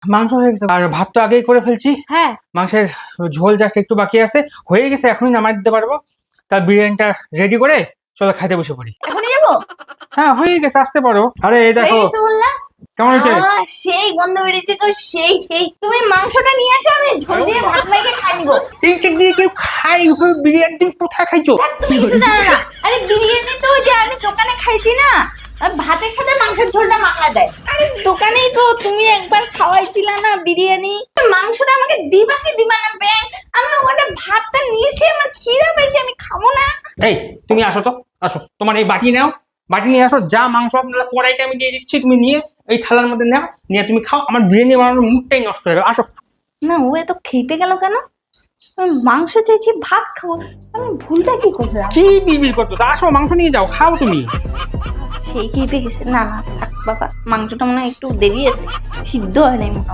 মাংস হয়ে গেছে আর ভাত তো আগেই করে ফেলছি। হ্যাঁ মাংসের ঝোল জাস্ট একটু বাকি আছে, হয়ে গেছে, এখনই নামাই দিতে পারবো। তার বিরিয়ানিটা রেডি করে চলো খাইতে বসে পড়ি। এখনই যাবো? হ্যাঁ হয়ে গেছে, আসতে পারো। আরে এই দেখো হয়ে গেছে বললাম। কেমন হয়েছে। সেই গন্ধ বেরিয়েছে গো, সেই সেই। তুমি মাংসটা নিয়ে আসো, আমি ঝোল দিয়ে ভাত মেখে খাই নিবো। এইটা দিয়ে কেউ খাই? বিরিয়ানি তুমি কোথায় খাইছো? তুমি কিছু জানো না। আরে বিরিয়ানি তো ওই যে আমি দোকানে খাইছি না, আর ভাতের সাথে মাংসের ঝোলটা মাখা দেয়। আরে দোকানেই তো তুমি একবার খাওয়াইছিলা না বিরিয়ানি। মাংসটা আমাকে দিবা কি দিবা না ব্যাং? আমি ওখানে ভাতটা নিয়েছি, আমার খিদে পেয়েছে, আমি খাবো না। এই তুমি আসো তো, আসো, তোমার এই বাটি নাও, বাটি নিয়ে আসো, যা মাংস আপনার কড়াইটা আমি দিয়ে দিচ্ছি, তুমি নিয়ে এই থালার মধ্যে নাও, নিয়ে তুমি খাও। আমার বিরিয়ানি বানানোর মুডটাই নষ্ট হয়ে গেল। আসো। না ও এত খেপে গেল কেন? আমি মাংস চাইছি, ভাত খাবো, আমি ভুলটা কি করলাম? কি বিড়বিড় করতেছো? আসো, মাংস নিয়ে যাও, খাও তুমি। সেই খেপে গেছে। না না থাক বাবা, মাংসটা মনে হয় একটু দেরি আছে, সিদ্ধ হয় নাই মোটামুটি।